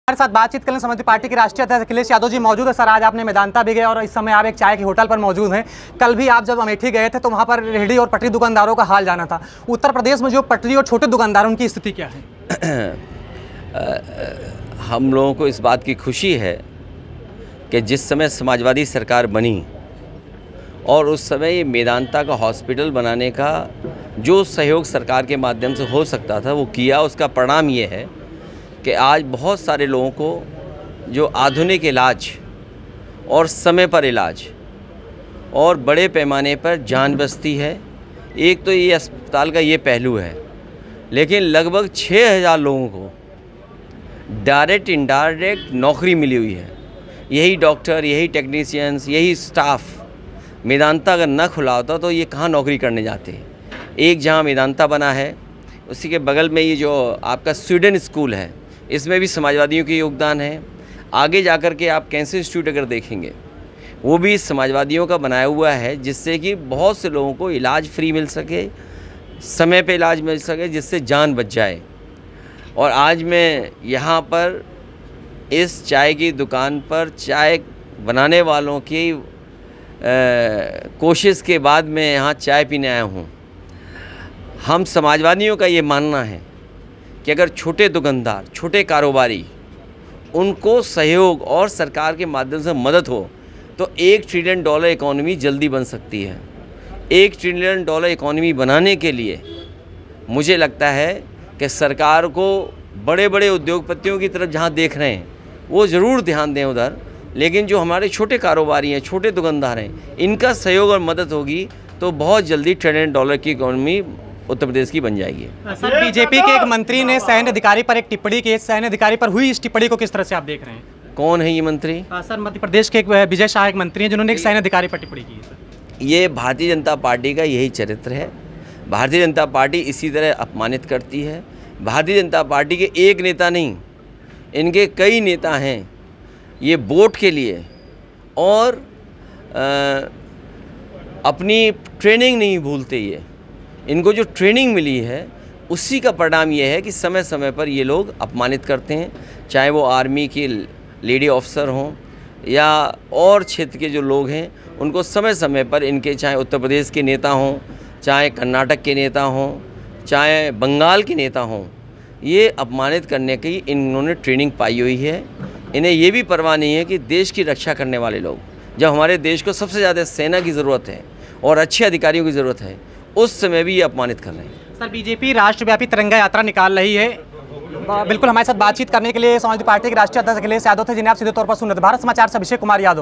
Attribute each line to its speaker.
Speaker 1: हमारे साथ बातचीत करने समाजवादी पार्टी के राष्ट्रीय अध्यक्ष अखिलेश यादव जी मौजूद है। सर, आज आपने मेदांता भी गए और इस समय आप एक चाय के होटल पर मौजूद हैं। कल भी आप जब अमेठी गए थे तो वहाँ पर रेहड़ी और पटरी दुकानदारों का हाल जाना था। उत्तर प्रदेश में जो पटरी और छोटे दुकानदारों की स्थिति क्या है?
Speaker 2: हम लोगों को इस बात की खुशी है कि जिस समय समाजवादी सरकार बनी और उस समय ये मेदांता का हॉस्पिटल बनाने का जो सहयोग सरकार के माध्यम से हो सकता था वो किया। उसका परिणाम ये है कि आज बहुत सारे लोगों को जो आधुनिक इलाज और समय पर इलाज और बड़े पैमाने पर जान बचती है। एक तो ये अस्पताल का ये पहलू है, लेकिन लगभग 6000 लोगों को डायरेक्ट इनडायरेक्ट नौकरी मिली हुई है। यही डॉक्टर, यही टेक्नीशियंस, यही स्टाफ मेदांता अगर न खुला होता तो ये कहाँ नौकरी करने जाते हैं। एक जहाँ मेदांता बना है उसी के बगल में ये जो आपका स्वीडन स्कूल है, इसमें भी समाजवादियों के योगदान है। आगे जाकर के आप कैंसर इंस्टीट्यूट अगर देखेंगे वो भी समाजवादियों का बनाया हुआ है, जिससे कि बहुत से लोगों को इलाज फ्री मिल सके, समय पे इलाज मिल सके, जिससे जान बच जाए। और आज मैं यहाँ पर इस चाय की दुकान पर चाय बनाने वालों की कोशिश के बाद मैं यहाँ चाय पीने आया हूँ। हम समाजवादियों का ये मानना है कि अगर छोटे दुकानदार, छोटे कारोबारी, उनको सहयोग और सरकार के माध्यम से मदद हो तो $1 ट्रिलियन इकॉनमी जल्दी बन सकती है। $1 ट्रिलियन इकॉनमी बनाने के लिए मुझे लगता है कि सरकार को बड़े बड़े उद्योगपतियों की तरफ जहाँ देख रहे हैं वो ज़रूर ध्यान दें उधर, लेकिन जो हमारे छोटे कारोबारी हैं, छोटे दुकानदार हैं, इनका सहयोग और मदद होगी तो बहुत जल्दी $1 ट्रिलियन की इकॉनमी उत्तर प्रदेश की बन जाएगी।
Speaker 1: सर, बीजेपी के एक मंत्री ने सैन्य अधिकारी पर एक टिप्पणी की। सैन्य अधिकारी पर हुई इस टिप्पणी को किस तरह से आप देख रहे हैं?
Speaker 2: कौन है ये मंत्री?
Speaker 1: सर, मध्य प्रदेश के एक विजय शाह एक मंत्री हैं जिन्होंने एक सैन्य अधिकारी पर टिप्पणी की है। सर,
Speaker 2: ये भारतीय जनता पार्टी का यही चरित्र है। भारतीय जनता पार्टी इसी तरह अपमानित करती है। भारतीय जनता पार्टी के एक नेता नहीं, इनके कई नेता हैं। ये वोट के लिए और अपनी ट्रेनिंग नहीं भूलते। ये इनको जो ट्रेनिंग मिली है उसी का परिणाम ये है कि समय समय पर ये लोग अपमानित करते हैं, चाहे वो आर्मी की लेडी ऑफिसर हों या और क्षेत्र के जो लोग हैं, उनको समय समय पर इनके, चाहे उत्तर प्रदेश के नेता हों, चाहे कर्नाटक के नेता हों, चाहे बंगाल के नेता हों, ये अपमानित करने की इन्होंने ट्रेनिंग पाई हुई है। इन्हें ये भी परवाह नहीं है कि देश की रक्षा करने वाले लोग, जब हमारे देश को सबसे ज़्यादा सेना की ज़रूरत है और अच्छे अधिकारियों की ज़रूरत है, उस समय भी ये अपमानित कर रहे हैं।
Speaker 1: सर, बीजेपी राष्ट्रव्यापी तिरंगा यात्रा निकाल रही है। बिल्कुल हमारे साथ बातचीत करने के लिए समाजवादी पार्टी के राष्ट्रीय अध्यक्ष अखिलेश यादव थे, जिन्हें आप सीधे तौर पर सुन रहे थे। भारत समाचार से अभिषेक कुमार यादव।